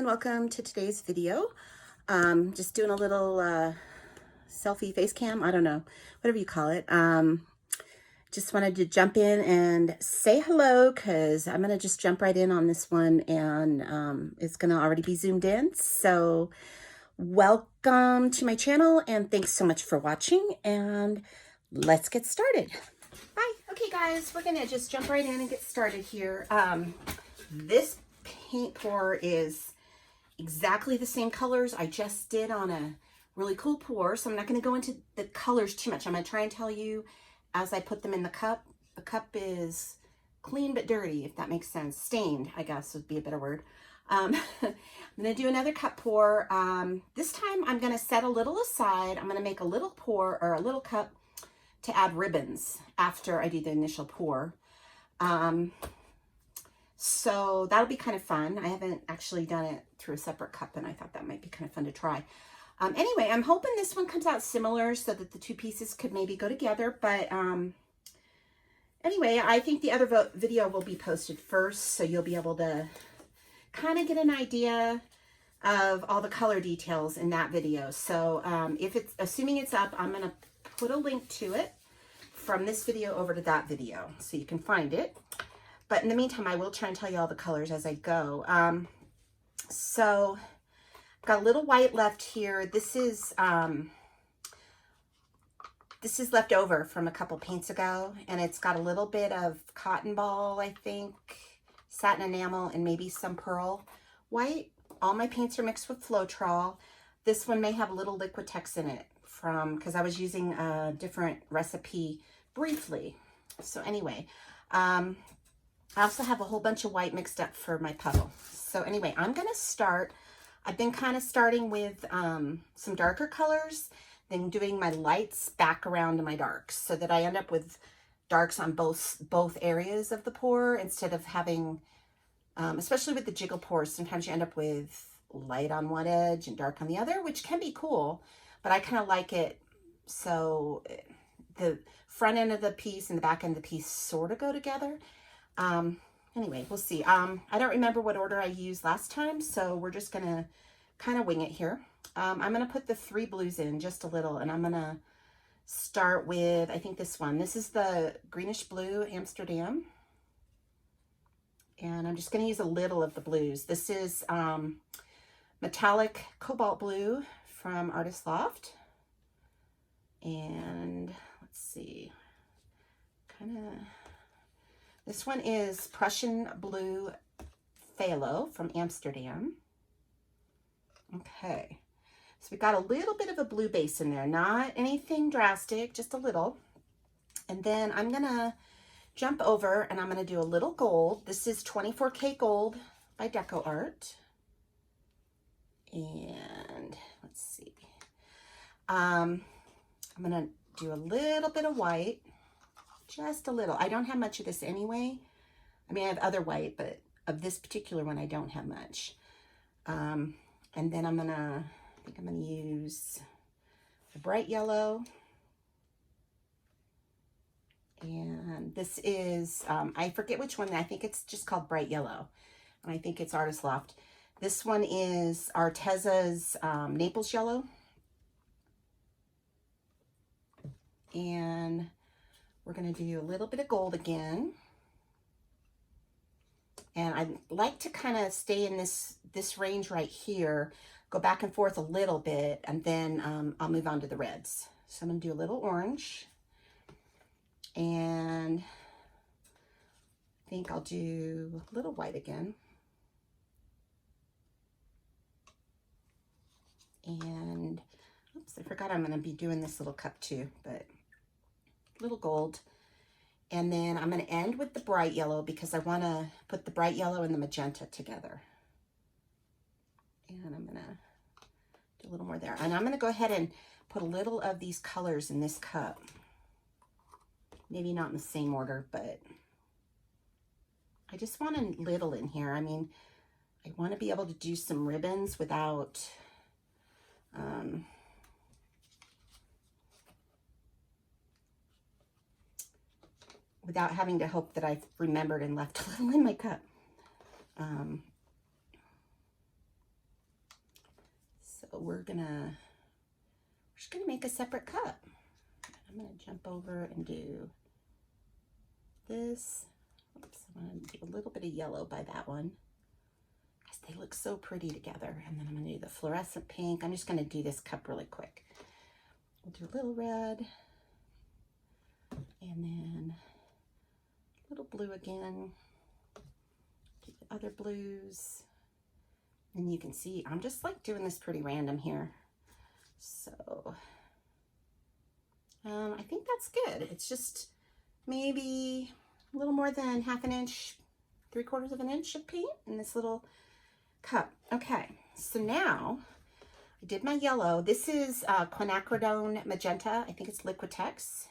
welcome to today's video. Just doing a little selfie face cam, I don't know, whatever you call it. Just wanted to jump in and say hello because I'm going to just jump right in on this one, and it's going to already be zoomed in. So welcome to my channel and thanks so much for watching, and let's get started. Bye. Okay guys, we're going to just jump right in and get started here. This paint pour is exactly the same colors I just did on a really cool pour, so I'm not going to go into the colors too much. I'm going to try and tell you as I put them in the cup. The cup is clean but dirty, if that makes sense. Stained, I guess would be a better word. I'm going to do another cup pour. This time I'm going to set a little aside. I'm going to make a little pour or a little cup to add ribbons after I do the initial pour. So that'll be kind of fun. I haven't actually done it through a separate cup, and I thought that might be kind of fun to try. Anyway, I'm hoping this one comes out similar so that the two pieces could maybe go together. But anyway, I think the other video will be posted first, so you'll be able to kind of get an idea of all the color details in that video. So if it's, assuming it's up, I'm going to put a link to it from this video over to that video so you can find it. But in the meantime, I will try and tell you all the colors as I go. So I've got a little white left here. This is left over from a couple paints ago, and it's got a little bit of cotton ball, I think, satin enamel, and maybe some pearl white. All my paints are mixed with Floetrol. This one may have a little Liquitex in it because I was using a different recipe briefly. So anyway, I also have a whole bunch of white mixed up for my puddle. So anyway, I'm going to start. I've been kind of starting with some darker colors, then doing my lights back around to my darks so that I end up with darks on both areas of the pour instead of having, especially with the jiggle pours, sometimes you end up with light on one edge and dark on the other, which can be cool, but I kind of like it so the front end of the piece and the back end of the piece sort of go together. Anyway, we'll see. I don't remember what order I used last time, so we're just going to kind of wing it here. I'm going to put the 3 blues in just a little, and I'm going to start with, I think this one. This is the greenish blue Amsterdam, and I'm just going to use a little of the blues. This is metallic cobalt blue from Artist Loft, and let's see, this one is Prussian Blue Phthalo from Amsterdam. Okay, so we got a little bit of a blue base in there, not anything drastic, just a little. And then I'm gonna jump over and I'm gonna do a little gold. This is 24K Gold by Deco Art. And let's see. I'm gonna do a little bit of white. Just a little. I don't have much of this anyway. I mean, I have other white, but of this particular one, I don't have much. And then I think I'm gonna use the bright yellow. And this is, I forget which one. I think it's just called Bright Yellow. And I think it's Artist Loft. This one is Arteza's Naples Yellow. And we're going to do a little bit of gold again. And I'd like to kind of stay in this range right here, go back and forth a little bit, and then I'll move on to the reds. So I'm going to do a little orange. And I think I'll do a little white again. And, oops, I forgot I'm going to be doing this little cup too, but little gold. And then I'm going to end with the bright yellow because I want to put the bright yellow and the magenta together. And I'm going to do a little more there. And I'm going to go ahead and put a little of these colors in this cup. Maybe not in the same order, but I just want a little in here. I mean, I want to be able to do some ribbons without without having to hope that I've remembered and left a little in my cup. So we're just gonna make a separate cup. I'm gonna jump over and do this. Oops, I'm gonna do a little bit of yellow by that one. Guys, they look so pretty together. And then I'm gonna do the fluorescent pink. I'm just gonna do this cup really quick. We'll do a little red, and then a little blue again. Do the other blues. And you can see I'm just like doing this pretty random here. So I think that's good. It's just maybe a little more than half an inch, 3/4 of an inch of paint in this little cup. Okay, so now I did my yellow. This is quinacridone magenta. I think it's Liquitex.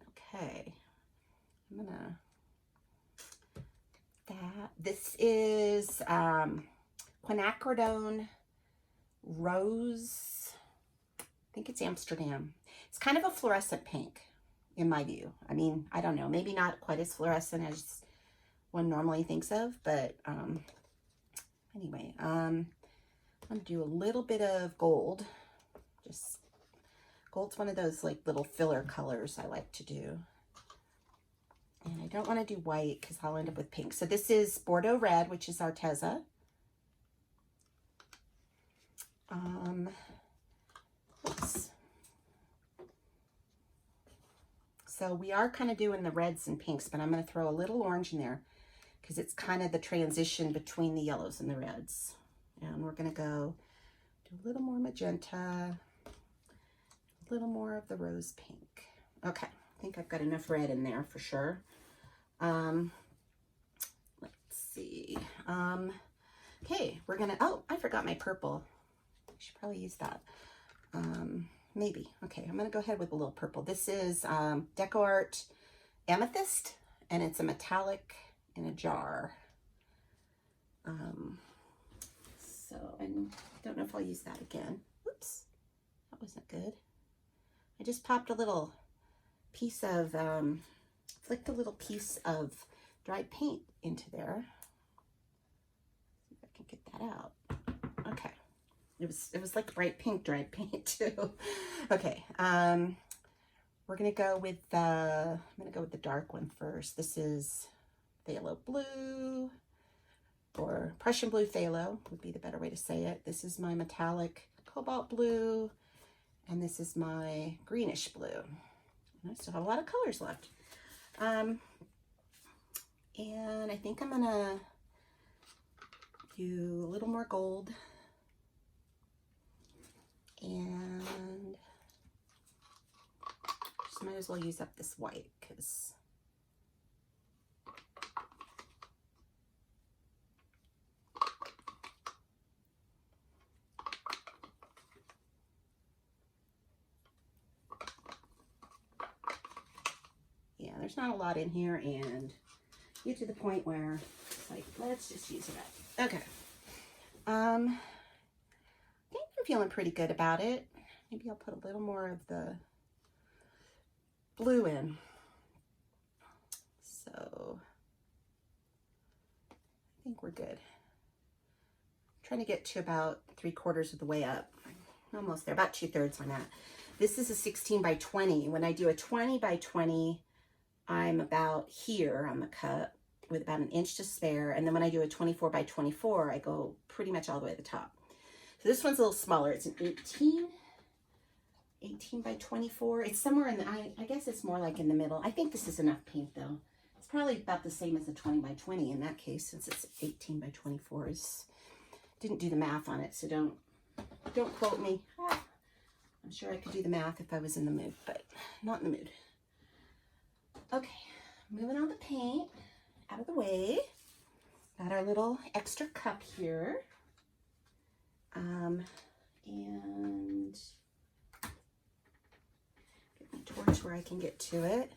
Okay, I'm gonna this is quinacridone rose. I think it's Amsterdam. It's kind of a fluorescent pink in my view. I mean, I don't know, maybe not quite as fluorescent as one normally thinks of, but anyway, I'm gonna do a little bit of gold. Just gold's one of those like little filler colors I like to do. And I don't want to do white because I'll end up with pink. So this is Bordeaux Red, which is Arteza. Oops. So we are kind of doing the reds and pinks, but I'm going to throw a little orange in there because it's kind of the transition between the yellows and the reds. And we're going to go do a little more magenta, a little more of the rose pink. Okay. I think I've got enough red in there for sure. Let's see. Okay, we're gonna, oh, I forgot my purple. I should probably use that. Maybe. Okay, I'm gonna go ahead with a little purple. This is DecoArt Amethyst, and it's a metallic in a jar. So, and I don't know if I'll use that again. Oops, that wasn't good. I just popped a little piece of, flicked a little piece of dried paint into there. See if I can get that out. Okay. It was like bright pink dried paint too. Okay. We're gonna go with I'm gonna go with the dark one first. This is phthalo blue, or Prussian blue phthalo would be the better way to say it. This is my metallic cobalt blue, and this is my greenish blue. And I still have a lot of colors left. And I think I'm gonna do a little more gold, and just might as well use up this white because yeah, there's not a lot in here, and get to the point where it's like, let's just use it up. Okay. I think I'm feeling pretty good about it. Maybe I'll put a little more of the blue in. So I think we're good. I'm trying to get to about 3/4 of the way up. I'm almost there, about 2/3 on that. This is a 16 by 20. When I do a 20 by 20, I'm about here on the cup with about 1 inch to spare. And then when I do a 24 by 24, I go pretty much all the way to the top. So this one's a little smaller. It's an 18 by 24. It's somewhere in the, I guess it's more like in the middle. I think this is enough paint though. It's probably about the same as a 20 by 20 in that case, since it's 18 by 24. Didn't do the math on it, so don't quote me. I'm sure I could do the math if I was in the mood, but not in the mood. Okay, moving on the paint out of the way. Got our little extra cup here. And get my torch where I can get to it.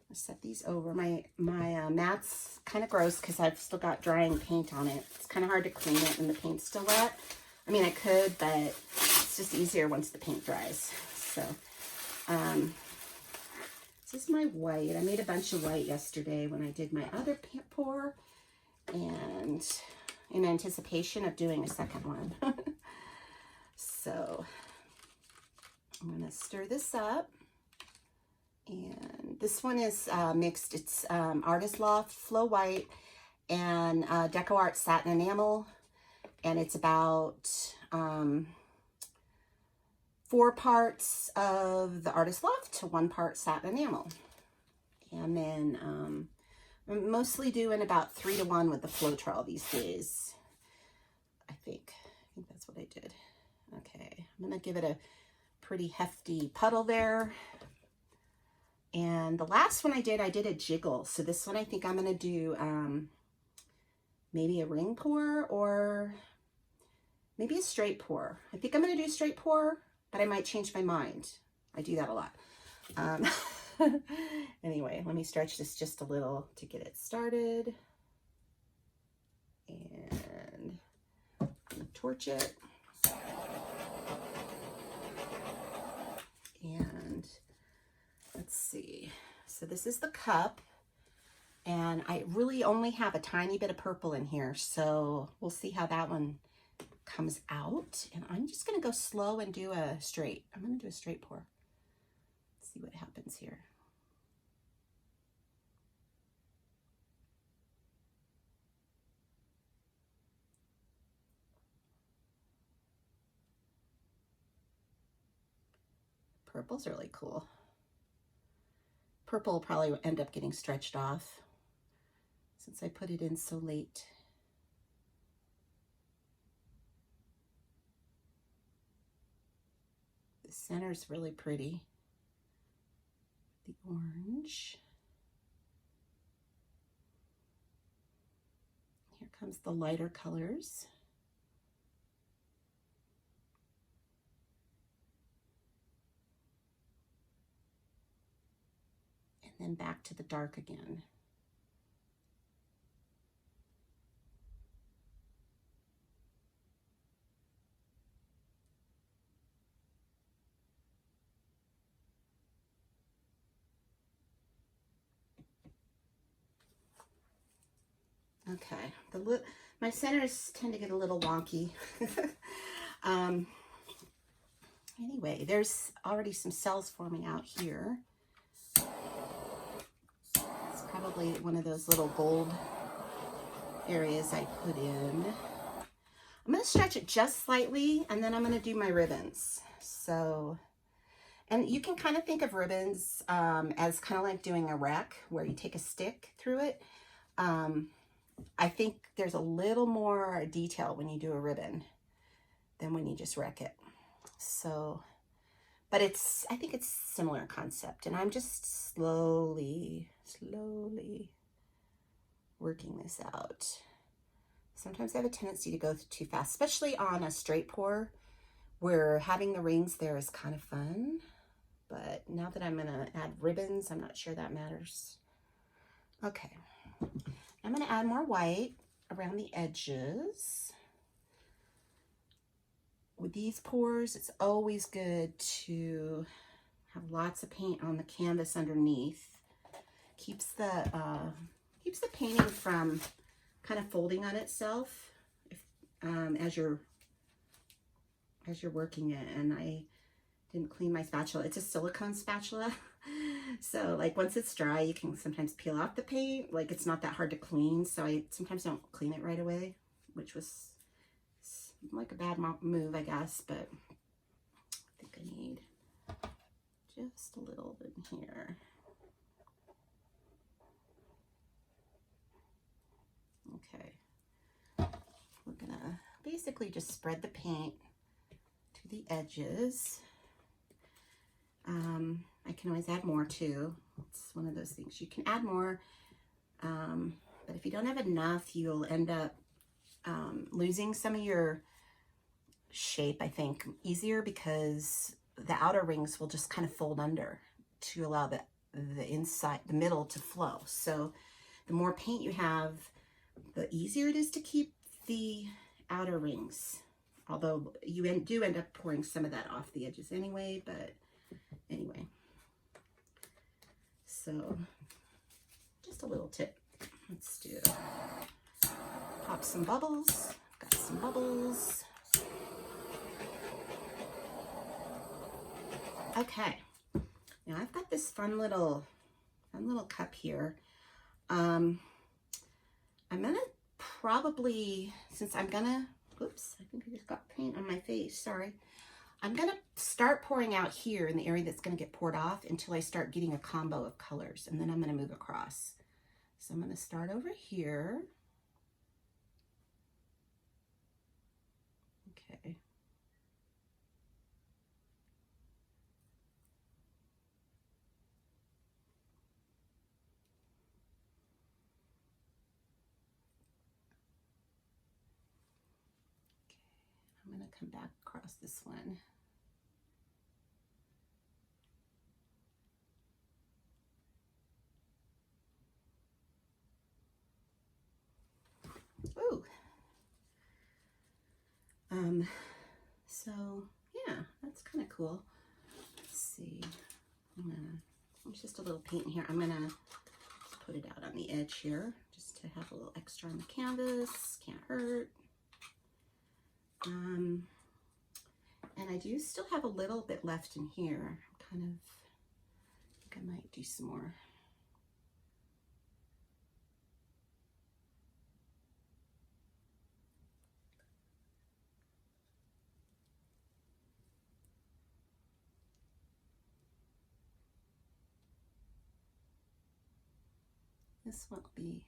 I'll set these over. My mat's kind of gross because I've still got drying paint on it. It's kind of hard to clean it when the paint's still wet. I mean, I could, but it's just easier once the paint dries. So, this is my white. I made a bunch of white yesterday when I did my other paint pour, and in anticipation of doing a second one. So I'm going to stir this up. And this one is mixed. It's Artist Loft Flow White and Deco Art Satin Enamel. And it's about 4 parts of the Artist Loft to 1 part satin enamel. And then I'm mostly doing about 3 to 1 with the Floetrol these days. I think that's what I did. Okay, I'm gonna give it a pretty hefty puddle there. And the last one I did a jiggle. So this one I think I'm gonna do maybe a ring pour or maybe a straight pour. I think I'm gonna do a straight pour, but I might change my mind. I do that a lot. Anyway, let me stretch this just a little to get it started. And I'm gonna torch it. And let's see. So this is the cup. And I really only have a tiny bit of purple in here. So we'll see how that one comes out. And I'm just gonna go slow and do a straight. I'm gonna do a straight pour. See what happens here. Purple's really cool. Purple will probably end up getting stretched off since I put it in so late. The center's really pretty. The orange. Here comes the lighter colors. And then back to the dark again. Okay, my centers tend to get a little wonky. Anyway, there's already some cells forming out here. It's probably one of those little gold areas I put in. I'm going to stretch it just slightly, and then I'm going to do my ribbons. So, and you can kind of think of ribbons as kind of like doing a wreck where you take a stick through it. I think there's a little more detail when you do a ribbon than when you just wreck it. So, but I think it's a similar concept, and I'm just slowly working this out. Sometimes I have a tendency to go too fast, especially on a straight pour where having the rings there is kind of fun. But now that I'm gonna add ribbons, I'm not sure that matters. Okay. I'm going to add more white around the edges. With these pours, it's always good to have lots of paint on the canvas underneath. Keeps the painting from kind of folding on itself as you're working it. And I didn't clean my spatula. It's a silicone spatula. So like once it's dry, you can sometimes peel off the paint. Like it's not that hard to clean. So I sometimes don't clean it right away, which was like a bad move, I guess. But I think I need just a little bit here. Okay. We're gonna basically just spread the paint to the edges. I can always add more too. It's one of those things. You can add more, but if you don't have enough, you'll end up losing some of your shape, I think, easier because the outer rings will just kind of fold under to allow the inside, the middle to flow. So the more paint you have, the easier it is to keep the outer rings. Although you do end up pouring some of that off the edges anyway, but anyway. So just a little tip. Let's do pop some bubbles. Got some bubbles. Okay, now I've got this fun little cup here. I'm gonna probably, since I'm gonna, oops, I think I just got paint on my face, sorry. I'm gonna start pouring out here in the area that's gonna get poured off until I start getting a combo of colors, and then I'm gonna move across. So I'm gonna start over here. Okay. I'm gonna come back across this one. Ooh. So yeah, that's kind of cool. Let's see. There's just a little paint in here. I'm gonna put it out on the edge here just to have a little extra on the canvas. Can't hurt. And I do still have a little bit left in here. I think I might do some more. This won't be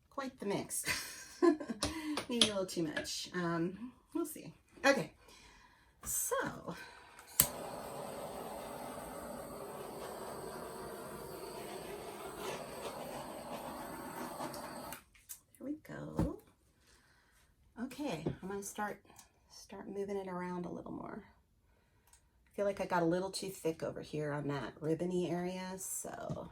quite the mix. Maybe a little too much. We'll see. Okay, so here we go. Okay, I'm gonna start moving it around a little more. I feel like I got a little too thick over here on that ribbony area, so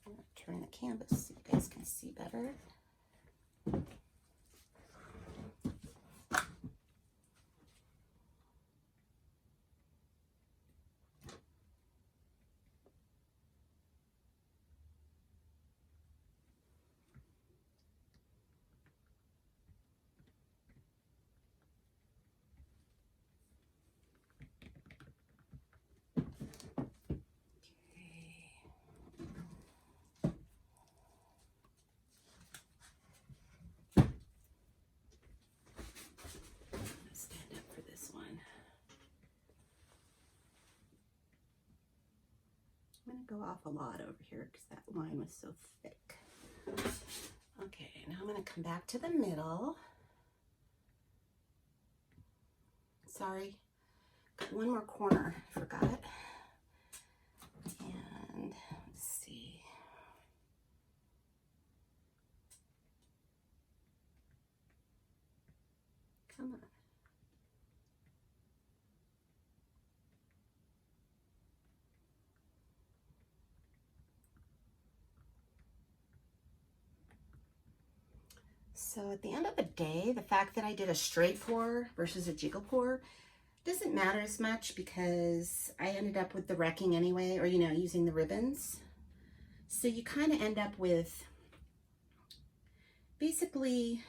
I'm gonna turn the canvas so you guys can see better. I'm going to go off a lot over here because that line was so thick. Okay, now I'm going to come back to the middle. Sorry, got one more corner, I forgot. And let's see. Come on. So at the end of the day, the fact that I did a straight pour versus a jiggle pour doesn't matter as much because I ended up with the wrecking anyway, or, you know, using the ribbons. So you kind of end up with basically,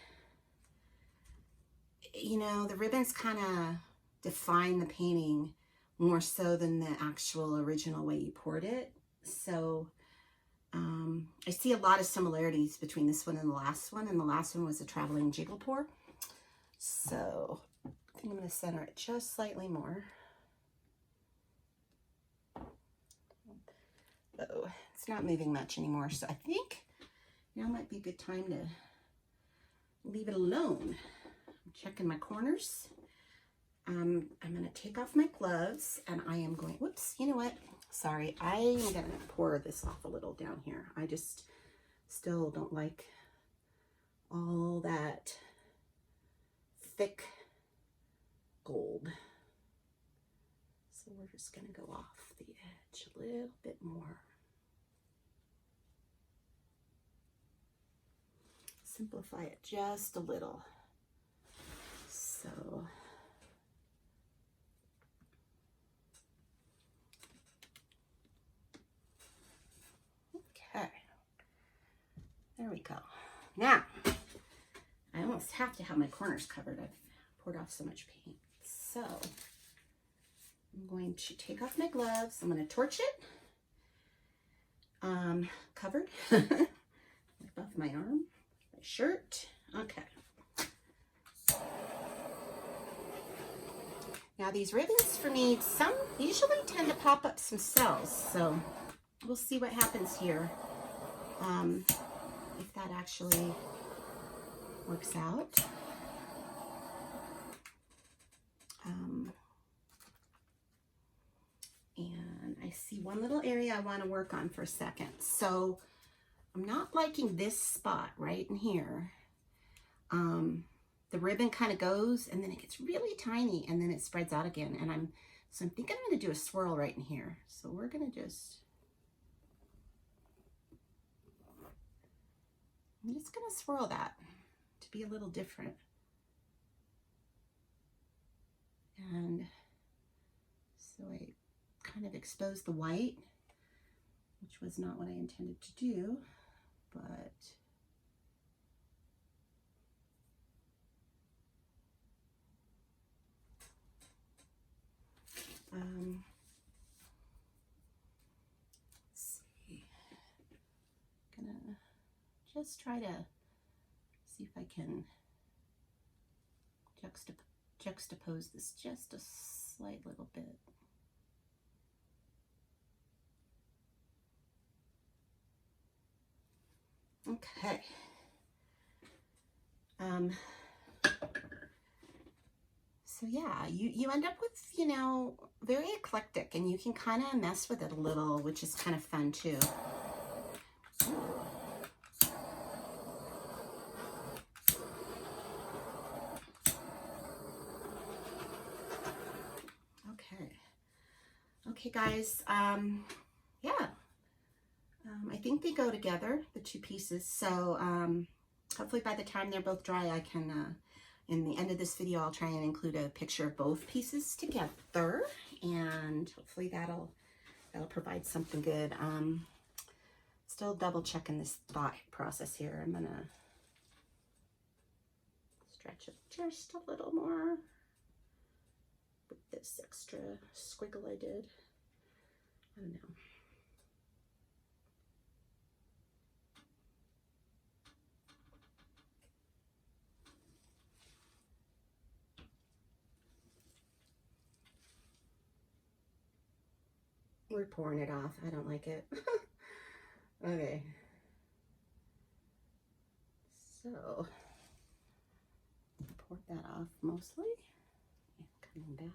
you know, the ribbons kind of define the painting more so than the actual original way you poured it. So I see a lot of similarities between this one and the last one, and the last one was a traveling jiggle pour. So I think I'm going to center it just slightly more. Oh, it's not moving much anymore, so I think now might be a good time to leave it alone. I'm checking my corners. I'm going to take off my gloves, and I am going, whoops, you know what? Sorry, I'm going to pour this off a little down here. I just still don't like all that thick gold. So we're just going to go off the edge a little bit more. Simplify it just a little. So okay, there we go. Now almost have to have my corners covered. I've poured off so much paint. So I'm going to take off my gloves. I'm going to torch it. Covered above my arm, my shirt. Okay. Now these ribbons for me, some usually tend to pop up some cells, so we'll see what happens here. If that actually works out. And I see one little area I want to work on for a second. So I'm not liking this spot right in here. The ribbon kind of goes and then it gets really tiny and then it spreads out again. And I'm thinking I'm going to do a swirl right in here. So we're going to I'm just going to swirl that to be a little different. And so I kind of exposed the white, which was not what I intended to do, but let's see. I'm gonna just try to see if I can juxtapose this just a slight little bit. Okay. So yeah, you end up with, you know, very eclectic, and you can kind of mess with it a little, which is kind of fun too. Okay guys, yeah, I think they go together, the two pieces, so hopefully by the time they're both dry, I can, in the end of this video, I'll try and include a picture of both pieces together, and hopefully that'll provide something good. Still double checking this thought process here. I'm gonna stretch it just a little more with this extra squiggle I did. I don't know. We're pouring it off. I don't like it. Okay. So, poured that off mostly. And coming back.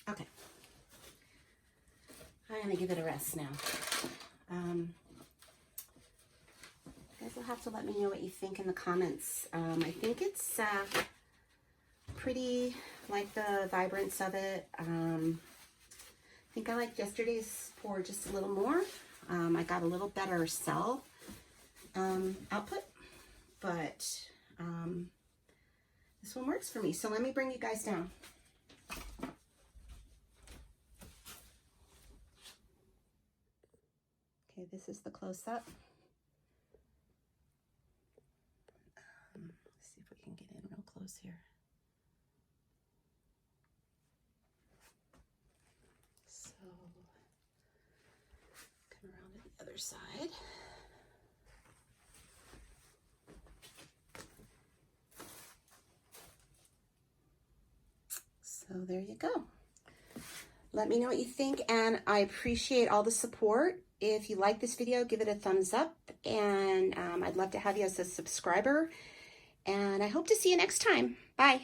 Okay, I'm gonna give it a rest now. You guys will have to let me know what you think in the comments. I think it's pretty, like the vibrance of it. I think I liked yesterday's pour just a little more. I got a little better cell output, but this one works for me. So let me bring you guys down. Okay, this is the close-up. Let's see if we can get in real close here. So, come around to the other side. So there you go. Let me know what you think, and I appreciate all the support. If you like this video, give it a thumbs up, and I'd love to have you as a subscriber, and I hope to see you next time. Bye.